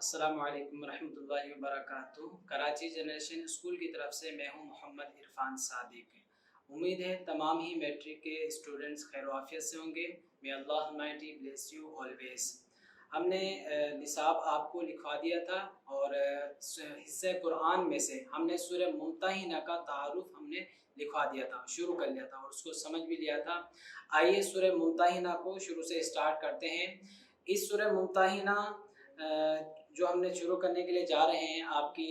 السلام علیکم ورحمۃ اللہ وبرکاتہ۔ کراچی جنریشن اسکول کی طرف سے میں ہوں محمد عرفان صادق۔ امید ہے تمام ہی میٹرک کے اسٹوڈنٹس خیر و عافیت سے ہوں گے۔ may Allah almighty bless you always۔ ہم نے نصاب آپ کو لکھوا دیا تھا اور حصہ قرآن میں سے ہم نے سورہ ممتحنہ کا تعارف ہم نے لکھوا دیا تھا، شروع کر لیا تھا اور اس کو سمجھ بھی لیا تھا۔ آئیے سورہ ممتحنہ کو شروع سے اسٹارٹ کرتے ہیں۔ اس سورہ ممتحنہ جو ہم نے شروع کرنے کے لیے جا رہے ہیں، آپ کی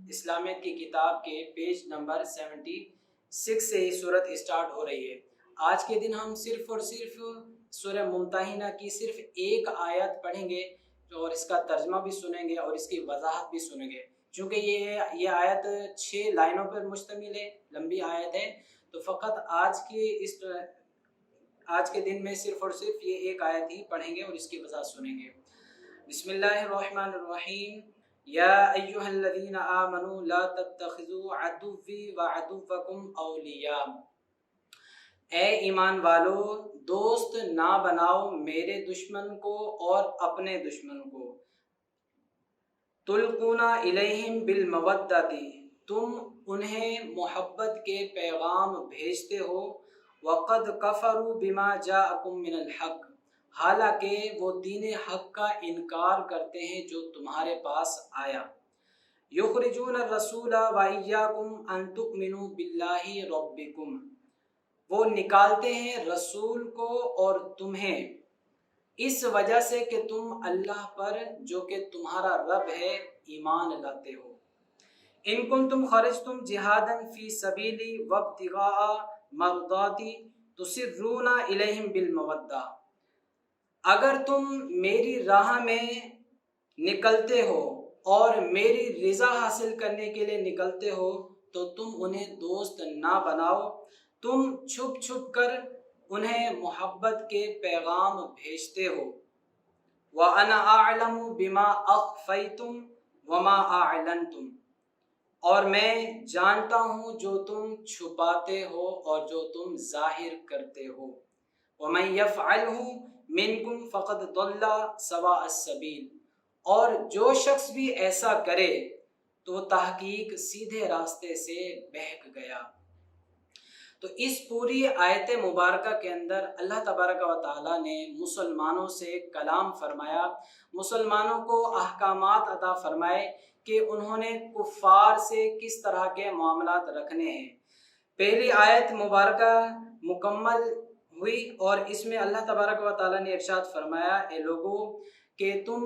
اسلامیت کی کتاب کے پیج نمبر 76 سے یہ صورت اسٹارٹ ہو رہی ہے۔ آج کے دن ہم صرف اور صرف سورہ ممتحنہ کی صرف ایک آیت پڑھیں گے اور اس کا ترجمہ بھی سنیں گے اور اس کی وضاحت بھی سنیں گے، چونکہ یہ آیت 6 لائنوں پر مشتمل ہے، لمبی آیت ہے، تو فقط آج کے دن میں صرف اور صرف یہ ایک آیت ہی پڑھیں گے اور اس کی وضاحت سنیں گے۔ بسم اللہ الرحمن الرحیم۔ یا ایہا الذین آمنوا لا تتخذوا عدوی وعدوکم اولیاء۔ اے ایمان والو، دوست نہ بناؤ میرے دشمن کو اور اپنے دشمن کو۔ تلقون الیہم بالمودۃ، تم انہیں محبت کے پیغام بھیجتے ہو۔ وقد کفروا بما جاءکم من الحق، حالانکہ وہ دین حق کا انکار کرتے ہیں جو تمہارے پاس آیا۔ یخرجون الرسول وایاکم ان تؤمنوا باللہ ربکم، وہ نکالتے ہیں رسول کو اور تمہیں اس وجہ سے کہ تم اللہ پر جو کہ تمہارا رب ہے ایمان لاتے ہو۔ ان کنتم خرجتم جہادا فی سبیلی وابتغاء مرضاتی تسرون الیہم بالمودۃ، اگر تم میری راہ میں نکلتے ہو اور میری رضا حاصل کرنے کے لیے نکلتے ہو تو تم انہیں دوست نہ بناؤ، تم چھپ چھپ کر انہیں محبت کے پیغام بھیجتے ہو۔ وَأَنَا أَعْلَمُ بِمَا أَخْفَيْتُمْ وَمَا أَعْلَنْتُمْ، اور میں جانتا ہوں جو تم چھپاتے ہو اور جو تم ظاہر کرتے ہو۔ وَمَن يَفْعَلْهُ مِنْكُمْ فَقَدْ ضَلَّ سَوَاءَ السَّبِيلِ، اور جو شخص بھی ایسا کرے تو تحقیق سیدھے راستے سے بہک گیا۔ تو اس پوری آیت مبارکہ کے اندر اللہ تبارک و تعالیٰ نے مسلمانوں سے کلام فرمایا، مسلمانوں کو احکامات عطا فرمائے کہ انہوں نے کفار سے کس طرح کے معاملات رکھنے ہیں۔ پہلی آیت مبارکہ مکمل ہوئی اور اس میں اللہ تبارک و تعالیٰ نے ارشاد فرمایا، اے لوگو کہ تم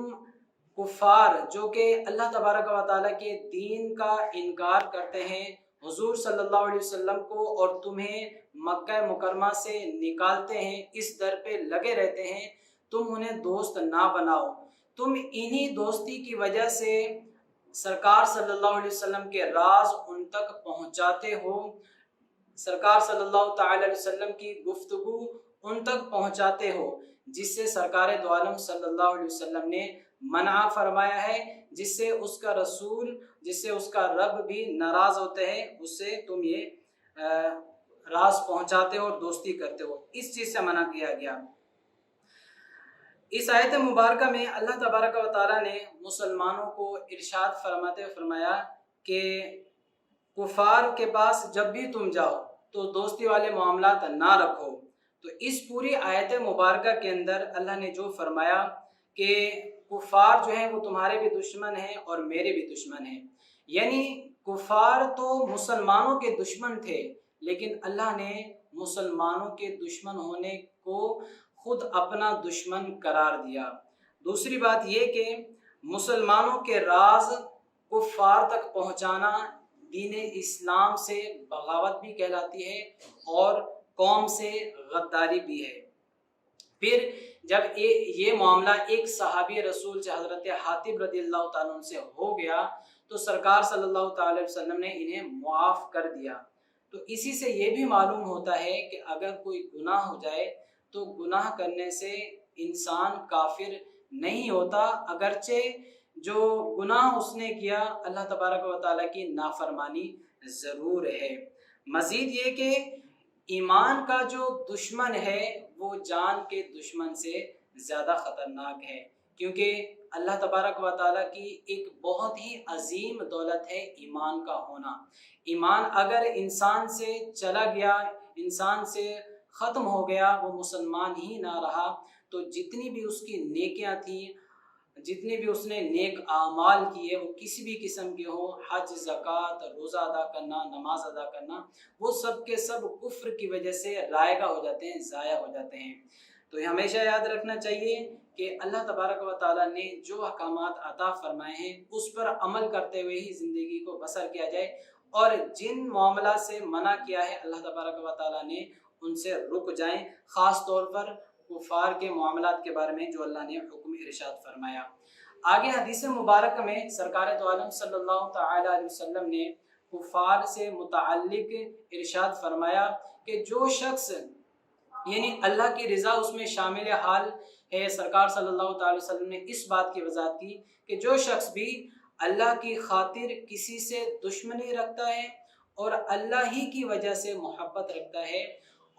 کفار جو کہ اللہ تبارک و تعالیٰ کے دین کا انکار کرتے ہیں، حضور صلی اللہ علیہ وسلم کو اور تمہیں مکہ مکرمہ سے نکالتے ہیں، اس در پہ لگے رہتے ہیں، تم انہیں دوست نہ بناؤ۔ تم انہی دوستی کی وجہ سے سرکار صلی اللہ علیہ وسلم کے راز ان تک پہنچاتے ہو، سرکار صلی اللہ تعالی علیہ وسلم کی گفتگو ان تک پہنچاتے ہو، جس سے سرکار دو عالم صلی اللہ علیہ وسلم نے منع فرمایا ہے، جس سے اس کا رسول، جس سے اس کا رب بھی ناراض ہوتے ہیں، اس سے تم یہ راز پہنچاتے ہو اور دوستی کرتے ہو، اس چیز سے منع کیا گیا۔ اس آیت مبارکہ میں اللہ تبارک و تعالیٰ نے مسلمانوں کو ارشاد فرماتے فرمایا کہ کفار کے پاس جب بھی تم جاؤ تو دوستی والے معاملات نہ رکھو۔ تو اس پوری آیت مبارکہ کے اندر اللہ نے جو فرمایا کہ کفار جو ہیں وہ تمہارے بھی دشمن ہیں اور میرے بھی دشمن ہیں، یعنی کفار تو مسلمانوں کے دشمن تھے لیکن اللہ نے مسلمانوں کے دشمن ہونے کو خود اپنا دشمن قرار دیا۔ دوسری بات یہ کہ مسلمانوں کے راز کفار تک پہنچانا دین اسلام سے بغاوت بھی کہلاتی ہے اور قوم سے غداری بھی ہے۔ پھر جب یہ معاملہ ایک صحابی رسول سے حضرت حاتب رضی اللہ تعالیٰ عنہ سے ہو گیا تو سرکار صلی اللہ تعالیٰ علیہ وسلم نے انہیں معاف کر دیا۔ تو اسی سے یہ بھی معلوم ہوتا ہے کہ اگر کوئی گناہ ہو جائے تو گناہ کرنے سے انسان کافر نہیں ہوتا، اگرچہ جو گناہ اس نے کیا اللہ تبارک و تعالیٰ کی نافرمانی ضرور ہے۔ مزید یہ کہ ایمان کا جو دشمن ہے وہ جان کے دشمن سے زیادہ خطرناک ہے، کیونکہ اللہ تبارک و تعالیٰ کی ایک بہت ہی عظیم دولت ہے ایمان کا ہونا۔ ایمان اگر انسان سے چلا گیا، انسان سے ختم ہو گیا، وہ مسلمان ہی نہ رہا، تو جتنی بھی اس کی نیکیاں تھیں، جتنے بھی اس نے نیک اعمال کیے، وہ کسی بھی قسم کے ہوں، حج، زکوٰۃ، روزہ ادا کرنا، نماز ادا کرنا، وہ سب کے سب کفر کی وجہ سے رائگاں ہو جاتے ہیں، ضائع ہو جاتے ہیں۔ تو یہ ہمیشہ یاد رکھنا چاہیے کہ اللہ تبارک و تعالیٰ نے جو احکامات عطا فرمائے ہیں اس پر عمل کرتے ہوئے ہی زندگی کو بسر کیا جائے، اور جن معاملات سے منع کیا ہے اللہ تبارک و تعالیٰ نے ان سے رک جائیں، خاص طور پر کفار کے معاملات کے بارے میں جو اللہ نے حکم ارشاد فرمایا۔ آگے حدیث مبارک میں سرکار دو عالم صلی اللہ تعالی علیہ وسلم نے کفار سے متعلق ارشاد فرمایا کہ جو شخص، یعنی اللہ کی رضا اس میں شامل حال ہے، سرکار صلی اللہ تعالی وسلم نے اس بات کی وضاحت کی کہ جو شخص بھی اللہ کی خاطر کسی سے دشمنی رکھتا ہے اور اللہ ہی کی وجہ سے محبت رکھتا ہے،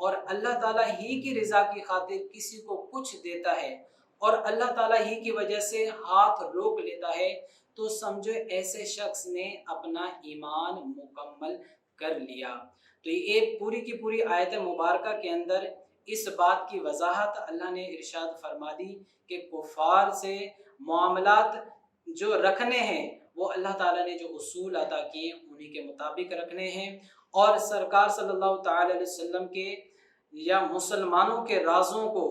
اور اللہ تعالیٰ ہی کی رضا کی خاطر کسی کو کچھ دیتا ہے اور اللہ تعالیٰ ہی کی وجہ سے ہاتھ روک لیتا ہے، تو سمجھو ایسے شخص نے اپنا ایمان مکمل کر لیا۔ تو یہ ایک پوری کی پوری آیت مبارکہ کے اندر اس بات کی وضاحت اللہ نے ارشاد فرما دی کہ کفار سے معاملات جو رکھنے ہیں وہ اللہ تعالیٰ نے جو اصول عطا کیے انہی کے مطابق رکھنے ہیں، اور سرکار صلی اللہ تعالی علیہ وسلم کے یا مسلمانوں کے رازوں کو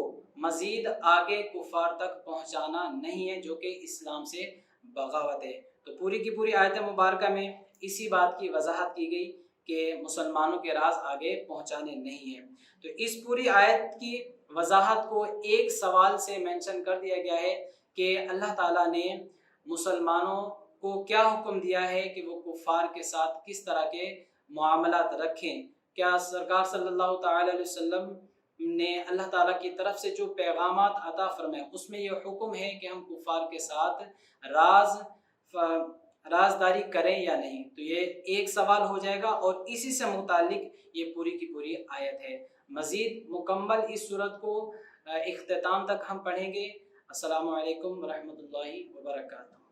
مزید آگے کفار تک پہنچانا نہیں ہے، جو کہ اسلام سے بغاوت ہے۔ تو پوری کی پوری آیت مبارکہ میں اسی بات کی وضاحت کی گئی کہ مسلمانوں کے راز آگے پہنچانے نہیں ہیں۔ تو اس پوری آیت کی وضاحت کو ایک سوال سے مینشن کر دیا گیا ہے کہ اللہ تعالیٰ نے مسلمانوں کو کیا حکم دیا ہے کہ وہ کفار کے ساتھ کس طرح کے معاملات رکھیں۔ کیا سرکار صلی اللہ تعالی علیہ وسلم نے اللہ تعالیٰ کی طرف سے جو پیغامات عطا فرمائے اس میں یہ حکم ہے کہ ہم کفار کے ساتھ رازداری کریں یا نہیں؟ تو یہ ایک سوال ہو جائے گا، اور اسی سے متعلق یہ پوری کی پوری آیت ہے۔ مزید مکمل اس صورت کو اختتام تک ہم پڑھیں گے۔ السلام علیکم ورحمۃ اللہ وبرکاتہ۔